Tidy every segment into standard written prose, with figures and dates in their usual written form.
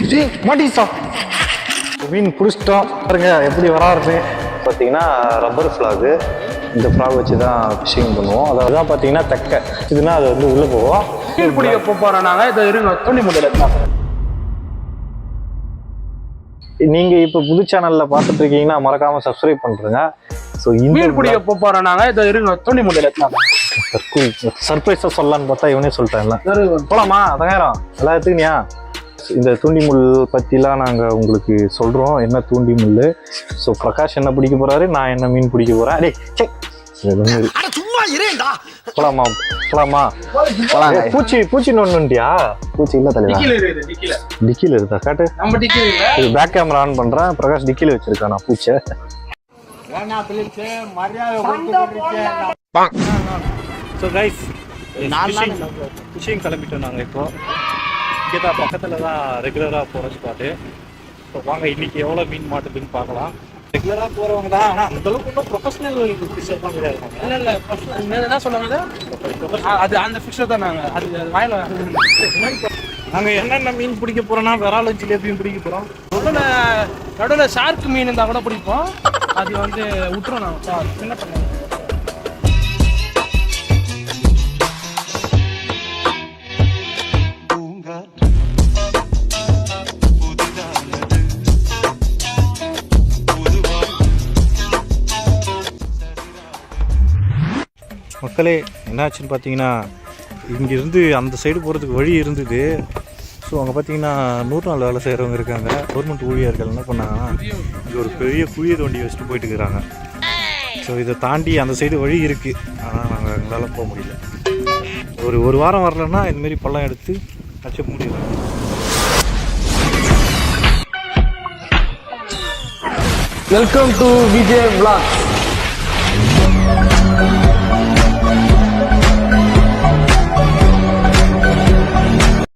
மாட்டிச்சா மீன் பிடிச்சிட்டோம் பாருங்க எப்படி வராருன்னு பார்த்தீங்கன்னா ரப்பர் ஃப்ளாகு. இந்த ஃப்ளாக் வச்சு தான் ஃபிஷிங் பண்ணுவோம். அதாவது தான் பார்த்தீங்கன்னா தெக்க இதுனா அது வந்து உள்ளே போவோம். மீன் பிடிக்க போகிறோம் நாங்கள். இதை இருங்க தோண்டி முதல்ல. நீங்கள் இப்போ புது சேனலில் பார்த்துட்டு இருக்கீங்கன்னா மறக்காமல் சப்ஸ்கிரைப் பண்ணுறேங்க. ஸோ மீன் பிடிக்க போகிறோம் நாங்கள். இதை இருங்க தோண்டி முதல்ல. சர்ப்ரைஸாக சொல்லலான்னு பார்த்தா இவனே சொல்லிட்டேன்ல. போகலாமா தங்காயிரம் எல்லாம் எடுத்துக்கினியா? இந்த தூண்டி முள் பற்றிலாம் நாங்கள் உங்களுக்கு சொல்கிறோம். என்ன தூண்டி முள். ஸோ பிரகாஷ் என்ன பிடிக்க போகிறாரு, நான் என்ன மீன் பிடிக்க போகிறேன். அடே போலாமா போலாமா போலாங்க. பூச்சி நோண்டுட்டியா? பூச்சி இல்லை தலைவா, டிக்கில இருக்கா காட்டு. இது பேக் கேமரா ஆன் பண்ணுறேன். பிரகாஷ் டிக்கில வச்சிருக்கான் நான் பூச்சை. ஸோ கைஸ் ஃபிஷிங் கிளம்பிட்டோம் நாங்கள். இப்போ இங்கே தான் பக்கத்தில் தான் ரெகுலராக போகிற ஸ்பாட்டு. ஸோ வாங்க இன்னைக்கு எவ்வளோ மீன் மாட்டுதுன்னு பார்க்கலாம். ரெகுலராக போகிறவங்க தான், ஆனால் அந்தளவுக்கு இன்னும் ப்ரொஃபஷனல் ஃபிஷர் தான் கிடையாது. இல்லை என்ன சொன்னாங்க அது அந்த ஃபிஷர் தான். நாங்கள் அது வாயில் நாங்கள் என்னென்ன மீன் பிடிக்க போகிறோன்னா விராலும் ஜிலேபியும் பிடிக்க போகிறோம். நடுவில் ஷார்க் மீன் இருந்தால் கூட பிடிப்போம். அது வந்து விட்டுரும். நாங்கள் என்ன பண்ணுவோம். மக்களே என்னாச்சுன்னு பார்த்தீங்கன்னா, இங்கேருந்து அந்த சைடு போகிறதுக்கு வழி இருந்தது. ஸோ அங்கே பார்த்தீங்கன்னா 100 நாள் வேலை செய்கிறவங்க இருக்காங்க. கவர்மெண்ட் ஊழியர்கள் என்ன பண்ணாங்கன்னா, இங்கே ஒரு பெரிய குழியை தோண்டி வச்சுட்டு போயிட்டு இருக்கிறாங்க. ஸோ இதை தாண்டி அந்த சைடு வழி இருக்குது, ஆனால் நாங்கள் எங்களால் போக முடியல. ஒரு வாரம் வரலன்னா இந்தமாரி பள்ளம் எடுத்து வச்ச முடியல. Welcome to Vijay vlog.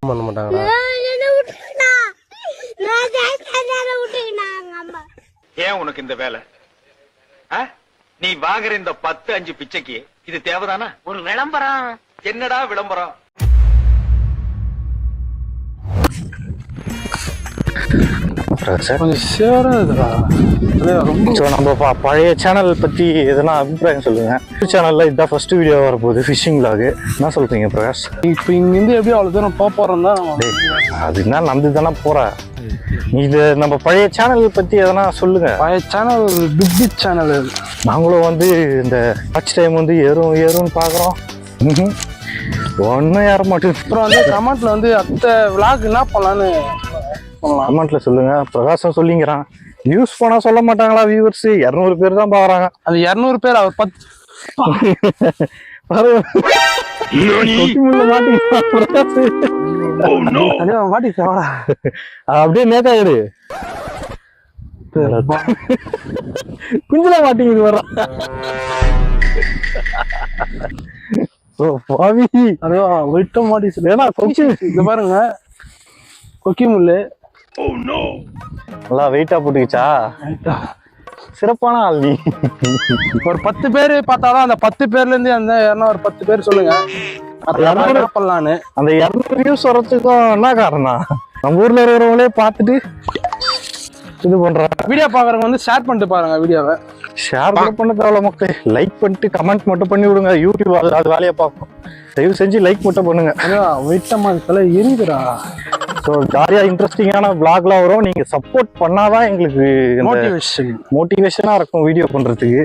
பண்ண மாட்டாங்களா? ஏன் உனக்கு இந்த வேலை? நீ வாங்குற இந்த 10-5 பிச்சைக்கு இது தேவைதானா? ஒரு விளம்பரம். என்னடா விளம்பரம்? நம்ம பழைய சேனல் பற்றி எதனா அபிப்பிராயம் சொல்லுங்கள். சேனலில் இதுதான் ஃபர்ஸ்ட் வீடியோ வரப்போகுது, ஃபிஷிங் vlog. என்ன சொல்கிறீங்க பிரகாஷ்? இப்போ இங்கேருந்து எப்படி அவ்வளோ தூரம் போக போகிறோம் தான். அது என்ன நம்பி தானே போகிறேன். இது நம்ம பழைய சேனல் பற்றி எதனா சொல்லுங்கள். பழைய சேனல் பிக் சேனல். நாங்களும் வந்து இந்த வாட்ச் டைம் வந்து ஏறும்னு பார்க்குறோம். ஒன்றும் ஏற மாட்டேங்குது. அப்புறம் வந்து கமெண்ட்டில் வந்து அத்தை விளாக் என்ன பண்ணலான்னு கமெண்ட்ல சொல்லுங்க. பிரகாசம் சொல்லிங்கிறான். வியூஸ் போனா சொல்ல மாட்டாங்களா? வியூவர்ஸ் 200 பேர் தான் பாக்குறாங்க. அது 200 பேர். அவர் 10 அப்படியே நேத்தாயிடு குஞ்சல மாட்டிங்குது வர. அதுதான் வெட்ட மாட்டி. ஏன்னா கொக்கி இது பாருங்க, கொக்கி முள்ளு நல்லா வெயிட்டா போட்டுக்கிச்சா. சிறப்பான ஆள் நீ. ஒரு 10 பேர் பார்த்தாலும் அந்த 10 பேர்ல இருந்து அந்த ஒரு 10 பேர் சொல்லுங்க பண்ணலான்னு. அந்த 200 வியூஸ் வர்றதுக்கும் என்ன காரணம்? நம்ம ஊர்ல இருக்கிறவங்களே பார்த்துட்டு இது பண்றாங்க. வீடியோ பாக்குறவங்க வந்து ஷேர் பண்ணிட்டு பாருங்க. வீடியோவை ஷேர் பண்ண தேவையில்ல மக்களே. லைக் பண்ணிட்டு கமெண்ட் மட்டும் பண்ணி விடுங்க. யூடியூப் அது வேலையை பார்ப்போம். தயவு செஞ்சு லைக் மட்டும் பண்ணுங்க. வெயிட்டமா இதெல்லாம் எரியுதுடா. ஸோ ஜாலியாக இன்ட்ரெஸ்டிங்கான vlogலாம் வரும். நீங்கள் சப்போர்ட் பண்ணாதான் எங்களுக்கு மோட்டிவேஷனாக இருக்கும் வீடியோ பண்ணுறதுக்கு.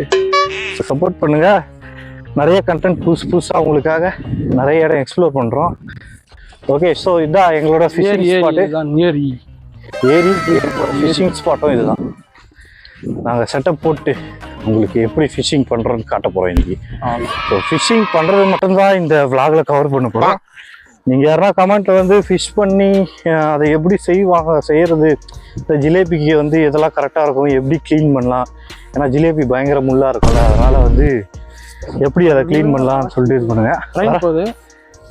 சப்போர்ட் பண்ணுங்க. நிறைய கண்டென்ட் புதுசாக உங்களுக்காக நிறைய இடம் எக்ஸ்ப்ளோர் பண்ணுறோம். ஓகே, ஸோ இதுதான் எங்களோட ஃபிஷிங் ஸ்பாட்டு. ஏரி ஃபிஷிங் ஸ்பாட்டும் இதுதான். நாங்கள் செட்டப் போட்டு உங்களுக்கு எப்படி ஃபிஷிங் பண்ணுறோன்னு காட்ட போகிறோம் இன்னைக்கு. ஸோ ஃபிஷிங் பண்ணுறது மட்டும்தான் இந்த vlogல கவர் பண்ண போகிறோம். நீங்கள் யாருன்னா கமெண்ட்டில் வந்து ஃபிஷ் பண்ணி அதை எப்படி செய்கிறது, இந்த ஜிலேபிக்கு வந்து எதெல்லாம் கரெக்டாக இருக்கும், எப்படி க்ளீன் பண்ணலாம். ஏன்னா ஜிலேபி பயங்கர முள்ளாக இருக்கும்ல, அதனால் வந்து எப்படி அதை க்ளீன் பண்ணலாம்னு சொல்லிட்டு இது பண்ணுங்கள்.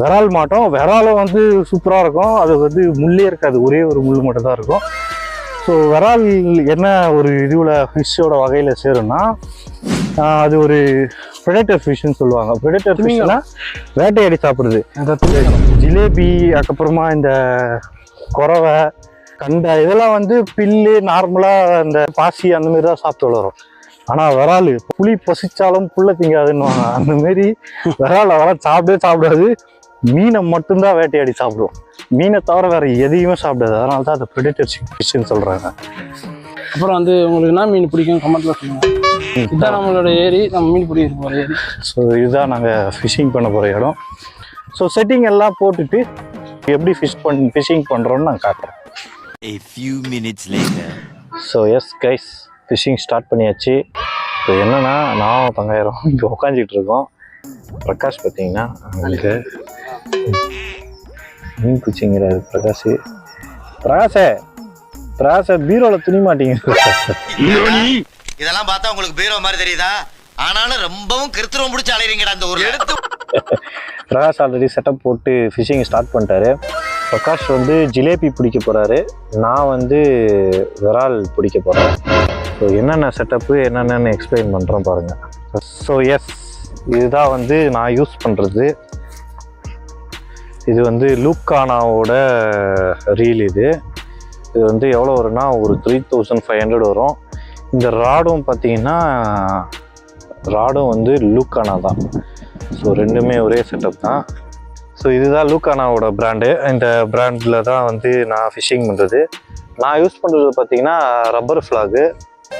விரால் மாட்டோம். விராலும் வந்து சூப்பராக இருக்கும். அது வந்து முள்ளே இருக்காது, ஒரே ஒரு முள் மட்டும் தான் இருக்கும். ஸோ விரால் என்ன ஒரு இதுவில் ஃபிஷ்ஷோட வகையில் சேரும்னா, அது ஒரு ப்ரெடேட்டர் ஃபிஷ்ன்னு சொல்லுவாங்க. ப்ரெடேட்டர் ஃபிஷ்னா வேட்டையாடி சாப்பிடுது. ஜிலேபி, அதுக்கப்புறமா இந்த குறவை, கண்ட இதெல்லாம் வந்து பில்லு நார்மலா இந்த பாசி அந்த மாதிரி தான் சாப்பிட்டு வளரும். ஆனா விரால் புளி பசிச்சாலும் புள்ள திங்காதுன்னுவாங்க. அந்த மாதிரி விரால் சாப்பிடவே சாப்பிடாது. மீனை மட்டும்தான் வேட்டையாடி சாப்பிடுவோம். மீனை தவிர வேற எதையுமே சாப்பிடாது. அதனால தான் அதை பிரெடேட்டர் ஃபிஷ்னு சொல்றாங்க. அப்புறம் வந்து உங்களுக்கு என்ன மீன் பிடிக்கும் கமெண்ட்ல சொல்லுங்க. இதுதான் நம்மளோட ஏரி, நம்ம மீன் பிடிக்க போற ஏரி. ஸோ இதுதான் நாங்கள் ஃபிஷிங் பண்ண போகிற இடம். ஸோ செட்டிங் எல்லாம் போட்டுட்டு எப்படி ஃபிஷிங் பண்ணுறோன்னு நான் காட்டுறேன். A few minutes later. So yes guys, fishing start பண்ணியாச்சு. இப்போ என்னன்னா நான் தங்காயிரம் இங்கே உட்காந்துட்டு இருக்கோம். பிரகாஷ் பார்த்தீங்கன்னா அங்கே மீன் குச்சிங்கிறாரு. பிரகாஷ பீரோவில் துணி மாட்டீங்க. இதெல்லாம் பார்த்தா உங்களுக்கு பீரோ மாதிரி தெரியுதா? ஆனாலும் ரொம்பவும் கிருத்துவம் பிடிச்சி அலையறீங்கடா அந்த ஊர்ல. பிரகாஷ் ஆல்ரெடி செட்டப் போட்டு ஃபிஷிங் ஸ்டார்ட் பண்ணிட்டாரு. பிரகாஷ் வந்து ஜிலேபி பிடிக்க போகிறாரு, நான் வந்து விரால் பிடிக்க போகிறேன். ஸோ என்னென்ன செட்டப்பு என்னென்னு எக்ஸ்பிளைன் பண்ணுறேன் பாருங்கள். ஸோ எஸ், இதுதான் வந்து நான் யூஸ் பண்ணுறது. இது வந்து லூக்கானாவோட ரீல். இது வந்து எவ்வளோ வரும்னா ஒரு 3500 வரும். இந்த ராடும் பார்த்தீங்கன்னா ராடும் வந்து லூக்கானா தான். ஸோ ரெண்டுமே ஒரே செட்டப் தான். ஸோ இதுதான் லூக்கானாவோட பிராண்டு. இந்த பிராண்டில் தான் வந்து நான் ஃபிஷிங் பண்ணுறது. நான் யூஸ் பண்ணுறது பார்த்தீங்கன்னா ரப்பர் ஃப்ளாகு.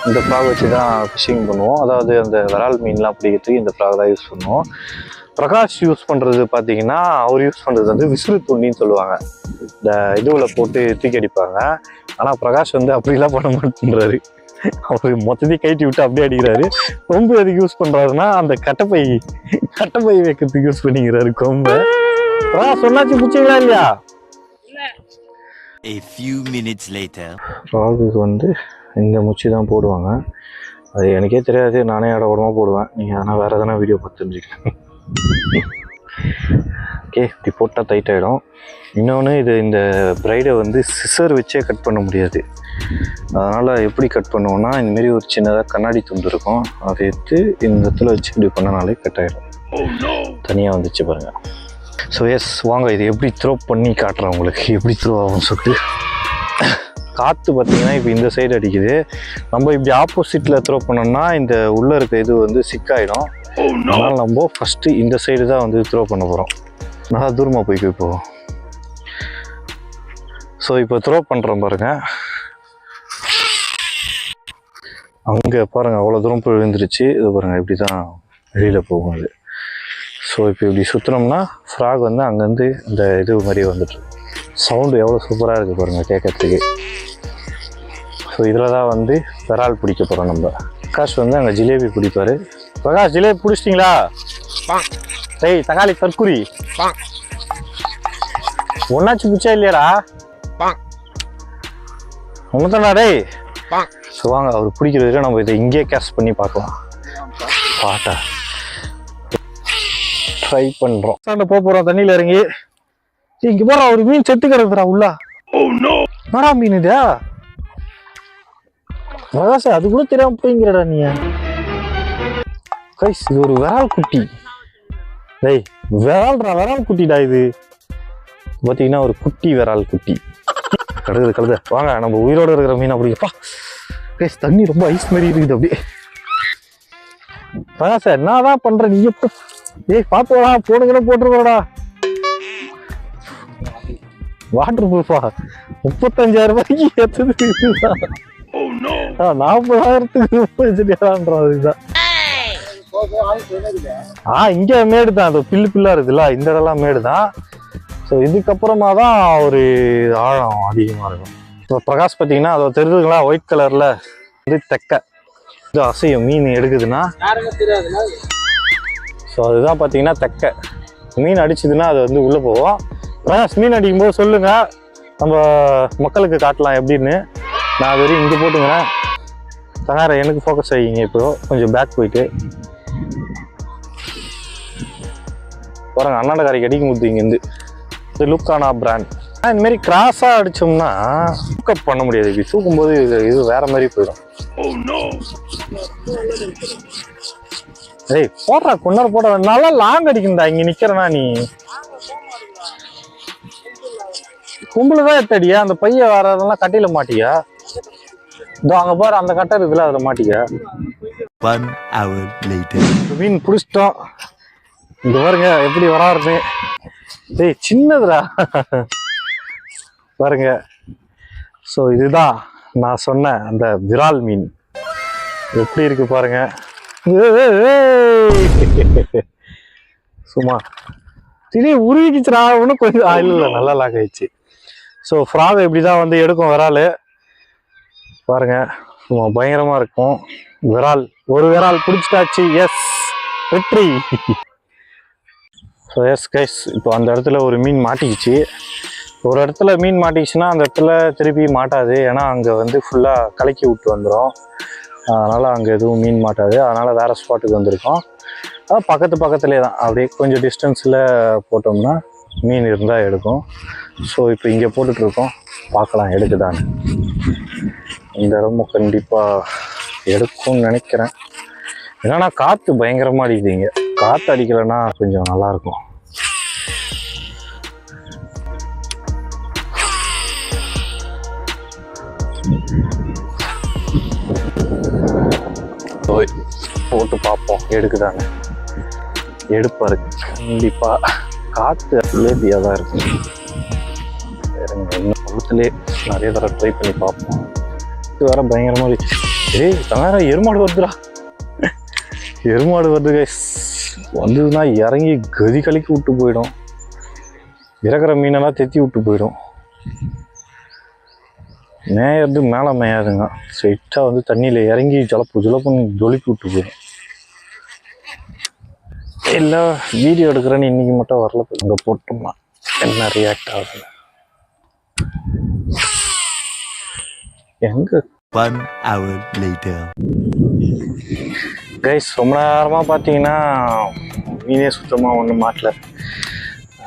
இந்த ஃப்ளாக் வச்சு தான் ஃபிஷிங் பண்ணுவோம். அதாவது அந்த விரால் மீன்லாம் பிடிக்கிறதுக்கு இந்த ஃப்ளாக் தான் யூஸ் பண்ணுவோம். பிரகாஷ் யூஸ் பண்ணுறது பார்த்தீங்கன்னா அவர் யூஸ் பண்ணுறது வந்து விசிறு தூண்டின்னு சொல்லுவாங்க. இந்த இதுவில் போட்டு தூக்கி அடிப்பாங்க. ஆனால் பிரகாஷ் வந்து அப்படிலாம் பண்ண மாட்டேன்றாரு. அவர் மொத்தத்தையும் கைட்டி விட்டு அப்படியே அடிக்கிறாரு. கொம்பு எதுக்கு யூஸ் பண்ணுறாருன்னா அந்த கட்டைப்பை வைக்கிறதுக்கு யூஸ் பண்ணிக்கிறாரு கொம்பை. பிரகாஷ் சொன்னாச்சு பிடிச்சிங்களா இல்லையா? A few minutes later. ராகுக்கு வந்து இந்த முச்சி தான் போடுவாங்க. அது எனக்கே தெரியாது, நானே இடக்கூடமாக போடுவேன். நீங்கள் அதனால் வேறு எதனா வீடியோ பார்த்து தெரிஞ்சுக்கலாம். ஓகே, இப்படி போட்டால் டைட் ஆகிடும். இன்னொன்று இது இந்த பிரைடை வந்து சிசர் வச்சே கட் பண்ண முடியாது. அதனால் எப்படி கட் பண்ணுவோன்னா இந்தமாரி ஒரு சின்னதாக கண்ணாடி துண்டு இருக்கும், அதை எடுத்து இந்த இடத்துல வச்சு இப்படி பண்ணனாலே கட் ஆகிடும். தனியாக வந்துச்சு பாருங்கள். ஸோ எஸ், வாங்க இது எப்படி த்ரோ பண்ணி காட்டுறேன் உங்களுக்கு, எப்படி த்ரோ ஆகும்னு சொல்லிட்டு. காற்று பார்த்தீங்கன்னா இப்போ இந்த சைடு அடிக்குது. நம்ம இப்படி ஆப்போசிட்டில் த்ரோ பண்ணோம்னா இந்த உள்ளே இருக்க இது வந்து சிக்காயிடும். அதனால் நம்ம ஃபஸ்ட்டு இந்த சைடு தான் வந்து த்ரோ பண்ண போகிறோம். நல்லா தூரமாக போய்க்கு இப்போ. ஸோ இப்போ த்ரோ பண்ணுறோம் பாருங்கள். அங்கே பாருங்கள் அவ்வளோ தூரம் போய் விழுந்துருச்சு. இது பாருங்கள் இப்படி தான் வெளியில் போகும் அது. ஸோ இப்போ இப்படி சுற்றினோம்னா ஃப்ராக் வந்து அங்கேருந்து இந்த இது மாதிரி வந்துட்டு சவுண்டு எவ்வளோ சூப்பராக இருக்குது பாருங்கள் கேட்கறதுக்கு. ஸோ இதில் தான் வந்து விரால் பிடிக்க போகிறோம் நம்ம. பிரகாஷ் வந்து அங்கே ஜிலேபி பிடிப்பார். பிரகாஷ் ஜிலேபி பிடிச்சிட்டிங்களா? டேய் தக்காளி தற்குறி ஒன்னாச்சு பிடிச்சா இல்லையாடா? ஒன்றுதானா டேய்? ஸோ வாங்க அவர் பிடிக்கிறதுக்கு நம்ம இதை இங்கேயே கேஷ் பண்ணி பார்க்கலாம். பாட்டா ட்ரை பண்ணுறோம். சாண்ட போகிறோம் தண்ணியில் இறங்கி. இங்கே போகிறா ஒரு மீன் செத்து கிடக்குறா உள்ள. என்னடா மீன் இதா? பிரகாஷ் அது கூட தெரியாம போய்ங்கிறடா நீ. கைஸ் இது ஒரு விரால் குட்டி. டேய் விரால் குட்டிடா இது. பார்த்தீங்கன்னா ஒரு குட்டி விரால் குட்டி கழுது. வாங்க நம்ம உயிரோடு இருக்கிற மீன் அப்படிப்பா. கைஸ் தண்ணி ரொம்ப ஐஸ் மாதிரி இருக்குது அப்படியே. பிரகாஷ் என்னதான் பண்ற நீ? எப்போ ஏய் பாத்துடா, போனுங்கன்னு போட்டுருக்கோடா. வாட்டர் ப்ரூஃபா 35,000 ரூபாய்க்கு ஏற்றுது. 40,000க்கு இதுதான். இங்க மேடு தான், அது பில்லா இருக்குல்ல, இந்த இடம்லாம் மேடு தான். ஸோ இதுக்கப்புறமா தான் ஒரு ஆழம் அதிகமாக இருக்கும். இப்போ பிரகாஷ் பார்த்தீங்கன்னா அதை தெரியுதுங்களா, ஒயிட் கலர்ல வந்து தெக்க இது அசையும் மீன் எடுக்குதுன்னா. ஸோ அதுதான் பார்த்தீங்கன்னா தெக்க மீன் அடிச்சதுன்னா அது வந்து உள்ளே போவோம். பிரகாஷ் மீன் அடிக்கும்போது சொல்லுங்க, நம்ம மக்களுக்கு காட்டலாம் எப்படின்னு. நான் அது வரையும் இங்கே போட்டுங்கிறேன். தகார எனக்கு ஃபோக்கஸ் ஆகிங்க. இப்போ கொஞ்சம் பேக் போயிட்டு பாருங்க, அண்ணாண்ட கரைக்கு அடிக்க முடியுது இங்கேருந்து. இது லூக்கானா பிராண்ட். இந்த மாதிரி கிராஸாக அடித்தோம்னா லூக்கப் பண்ண முடியாது. இப்படி தூக்கும்போது இது வேற மாதிரி போயிடும். ஏய் போடுறா, கொண்டாட போட நல்லா லாங் அடிக்கணும்டா. இங்கே நிற்கிறனா நீ? கும்பல தான் எடுத்தடியா, அந்த பைய வரதெல்லாம் கட்டையில மாட்டியா? இதோ அங்க பாரு, அந்த கட்டை இருக்குல்ல, அதுல மாட்டிக்க. 1 hour later. மீன் பிடிச்சிட்டோம். இங்க பாருங்க எப்படி வராருன்னு. டேய் சின்னதுடா பாருங்க. ஸோ இதுதான் நான் சொன்ன அந்த விரால் மீன். எப்படி இருக்கு பாருங்க. சும்மா திடீர் உருவிக்குச்சுடா. ஒன்றும் கொஞ்சம் இல்லை நல்லா லாக் ஆயிடுச்சு. ஸோ ஃப்ராக் இப்படி தான் வந்து எடுக்கும் விரால். பாருங்க சும்மா பயங்கரமா இருக்கும். விரால், ஒரு விரால் பிடிச்சிட்டாச்சு. எஸ், வெற்றி. ஸோ எஸ் கைஸ், இப்போ அந்த இடத்துல ஒரு மீன் மாட்டிக்கிச்சு. ஒரு இடத்துல மீன் மாட்டிக்கிச்சுன்னா அந்த இடத்துல திருப்பி மாட்டாது. ஏன்னா அங்கே வந்து ஃபுல்லாக கலக்கி விட்டு வந்துடும். அதனால் அங்கே எதுவும் மீன் மாட்டாது. அதனால் வேறு ஸ்பாட்டுக்கு வந்திருக்கோம். அதான் பக்கத்துலேயே தான், அப்படியே கொஞ்சம் டிஸ்டன்ஸில் போட்டோம்னா மீன் இருந்தால் எடுக்கும். ஸோ இப்போ இங்கே போட்டுட்ருக்கோம், பார்க்கலாம் எடுக்குதான்னு. இந்த இடமும் கண்டிப்பாக எடுக்கும்னு நினைக்கிறேன். ஏன்னா காற்று பயங்கரமாக அடிக்குதுங்க. காற்று அடிக்கலைன்னா கொஞ்சம் நல்லாயிருக்கும். போட்டு பார்ப்போம் எடுக்குதானே. எடுப்பாரு கண்டிப்பாக. காற்று லேபியாக தான் இருக்கும். இன்னும் பக்கத்துலேயே நிறைய தடவை ட்ரை பண்ணி பார்ப்போம். இது வேற பயங்கரமாக ஏய் தவிர எருமாடு வருதுடா. எருமாடு வருது கைஸ். வந்ததுன்னா இறங்கி கதி கலக்கி விட்டு போயிடும். இறக்குற மீனெல்லாம் தெத்தி விட்டு போயிடும். மேயறது மேலே மேயாதுங்க. ஸ்ட்ரைட்டாக வந்து தண்ணியில் இறங்கி ஜலப்புன்னு ஜொலிக்கி விட்டு போயிடும். இல்லை வீடியோ எடுக்கிறேன்னு இன்னைக்கு மட்டும் வரல. அங்கே போட்டோம்னா என்ன ரியாக்ட் ஆகுது. எங்க 1 hour later. கைஸ் ரொம்ப நேரமாக பார்த்தீங்கன்னா மீனே சுத்தமாக ஒன்றும் மாட்டல.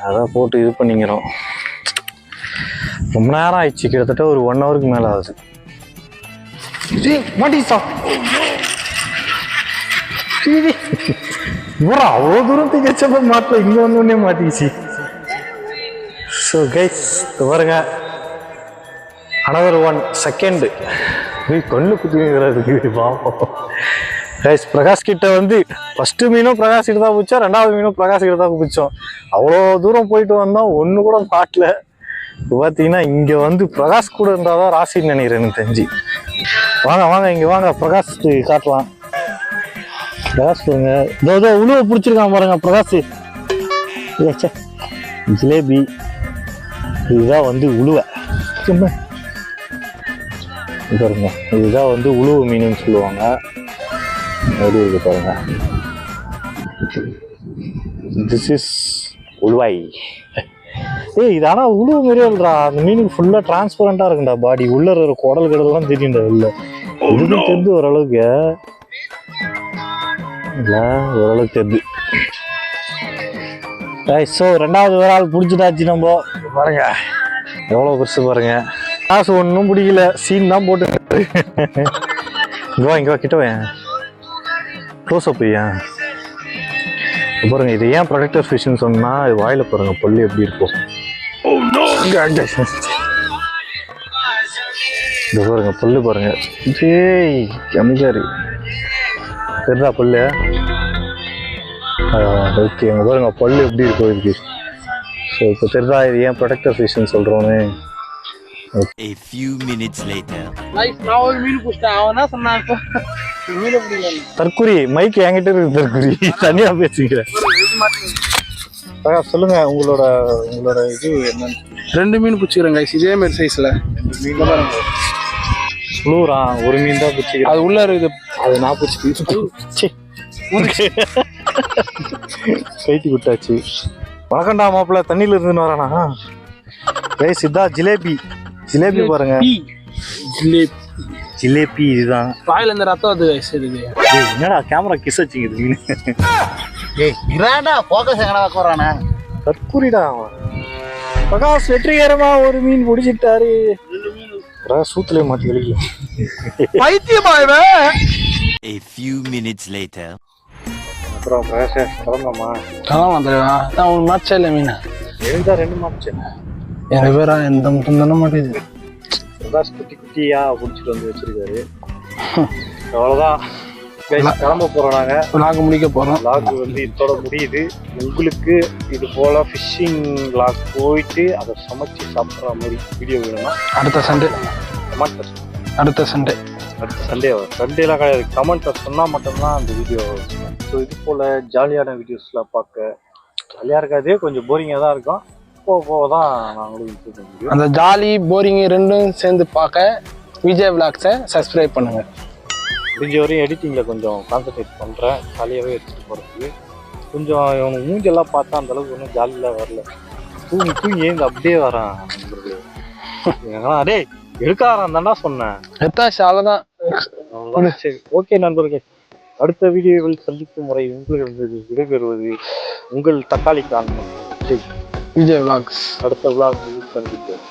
அதான் போட்டு இது பண்ணிக்கிறோம். ரொம்ப நேரம் ஆயிடுச்சு, கிட்டத்தட்ட ஒரு 1 ஹவருக்கு மேலே ஆகுது. மாட்டிச்சா அவ்வளோ தூரத்துக்கு வச்சப்ப மாட்டல, இங்கே வந்தோடனே மாட்டிக்கிச்சு. ஸோ கைஸ் பாருங்க, another 1 second. கண்ணு குத்துங்கிறதுக்கு பாப்போம். கைஸ் பிரகாஷ் கிட்ட வந்து ஃபர்ஸ்ட் மீனும் பிரகாஷ் கிட்ட தான் பிடிச்சோம், 2வது மீனும் பிரகாஷ் கிட்ட தான் பிடிச்சோம். அவ்வளோ தூரம் போயிட்டு வந்தோம், ஒன்று கூட மாட்டல. இப்போ பார்த்தீங்கன்னா இங்கே வந்து பிரகாஷ் கூட இருந்தால் தான் ராசின்னு நினைக்கிறேன் எனக்கு தெரிஞ்சு. வாங்க வாங்க இங்கே வாங்க, பிரகாஷ் காட்டலாம். பிரகாஷ் பாருங்க, இதோ உழுவை பிடிச்சிருக்கான் பாருங்க பிரகாஷ். ஏச்சே ஜிலேபி, இதுதான் வந்து உழுவை. பாருங்க இதுதான் வந்து உழுவு மீனுன்னு சொல்லுவாங்க. எப்படி இருக்கு பாருங்க. திஸ் இஸ் உழுவாய். ஏய் இது ஆனால் உழுவு மாரியே இல்லைடா. அந்த மீனுக்கு ஃபுல்லாக டிரான்ஸ்பரண்டாக இருக்குண்டா பாடி. உள்ள இருக்கிற குடல் கிடலாம் தெரியுண்டா இல்லை. இதுக்கும் தெரிஞ்சு ஓரளவுக்கு இல்லை, ஓரளவுக்கு தெரிஞ்சு. ஸோ 2வது ஒரு ஆள் பிடிச்சிட்டாச்சு நம்ம. பாருங்க எவ்வளோ பெருசு பாருங்க. காசு ஒன்றும் பிடிக்கல, சீன் தான் போட்டு. இங்கே வா கிட்டவேன் க்ளோஸ் அப். ஏன் பாருங்க, இது ஏன் ப்ரொடெக்டர் ஃபிஷ்ன்னு சொன்னால் இது வாயில் பாருங்க பல்லு எப்படி இருக்கும். இது பாருங்க பல்லு பாருங்க. ஜேய் கம்மிக்காரி தெரிதா பல்லு. ஓகே அங்கே பாருங்க பல்லு எப்படி இருக்கும் இதுக்கு. ஸோ இப்போ தெரிதா இது ஏன் protector ஃபிஷ்ன்னு சொல்கிறோன்னு. A few minutes later. நான் ஒரு மீன் பிடிச்சிட்டேன். அவன் என்ன சொன்னான் இப்போ மீன் பிடிக்கல. தற்குறி மைக் என்கிட்ட இருக்கு. தற்குறி தனியா பேசிக்கிறேன். சொல்லுங்க உங்களோட இது என்னன்னு. 2 மீன் பிடிச்சிக்கிறேன் கைஸ், இதே மாதிரி சைஸ்ல. 2 மீன் தான் புளூரா. ஒரு மீன் தான் பிடிச்சிக்கிறேன், அது உள்ள இருக்குது. அது நான் பிடிச்சி கைத்தி விட்டாச்சு. வணக்கம்டா மாப்பிள்ள, தண்ணியில இருந்துன்னு வரானா கைஸ். இதான் ஜிலேபி. ஜிலேபி பாருங்க, ஜிலேபி இதுதான். வாயில இருந்து ரத்தம் வருது கைஸ். இது என்னடா கேமரா கிஸ் வச்சுங்குது மீன். ஏய் இராடா ஃபோக்கஸ் எங்கடா வைக்கறானே. தற்குறிடா அவன். பிரகாஷ் வெற்றிகரமா ஒரு மீன் பிடிச்சிட்டாரு. சூத்துலயே மாட்டி வெளியே பைத்தியமா இவன். A few minutes later. அப்புறம் பிரகாஷ் கிளம்பலாமா? கிளம்பலாம் தலைவா. நான் ஒரு மாச்சா இல்லை மீன் எழுந்தா 2 மாச்சேன். என் பேரா எந்த மட்டும் தானே மாட்டேங்குது. பிரகாஷ் குட்டி குட்டியா பிடிச்சிட்டு வந்து வச்சிருக்காரு. அவ்வளோதான் guys, கிளம்ப போறோம். நாங்க vlog முடிக்க போறோம். vlog வந்து இதோட முடியுது. உங்களுக்கு இது போல ஃபிஷிங் vlog போயிட்டு அதை சமைச்சு சாப்பிட்ற மாதிரி வீடியோ வேணும்னா அடுத்த சண்டே அடுத்த சண்டேலாம் கிடையாது. கமெண்ட்டை சொன்னால் மட்டும்தான் அந்த வீடியோ. ஸோ இது போல் ஜாலியான வீடியோஸ்லாம் பார்க்க ஜாலியாக இருக்காது, கொஞ்சம் போரிங்காக தான் இருக்கும். போக தான் நாங்களும் இம்ப்ரூவ் பண்ண முடியும். அந்த ஜாலி போரிங் ரெண்டும் சேர்ந்து பார்க்க விஜய் விளாக்ஸை சப்ஸ்கிரைப் பண்ணுங்க. முடிஞ்ச வரையும் எடிட்டிங்கில் கொஞ்சம் கான்சன்ட்ரேட் பண்ணுறேன், ஜாலியாகவே எடுத்துகிட்டு போகிறதுக்கு. கொஞ்சம் இவனுக்கு மூஞ்செல்லாம் பார்த்தா அந்தளவுக்கு ஒன்றும் ஜாலியாக வரல. தூங்கி ஏந்து அப்படியே வரான் நண்பர்களே. டே எடுக்காரான் தாண்டா சொன்னேன். எத்தாச்சு அவ்வளோதான். சரி, ஓகே நண்பர்கள், அடுத்த வீடியோவில் சந்திக்கும் முறை உங்களுக்கு விடைபெறுவது உங்கள் தக்காளி காரணம் விஜய் விளாக்ஸ். அடுத்த விழா சந்திப்போம்.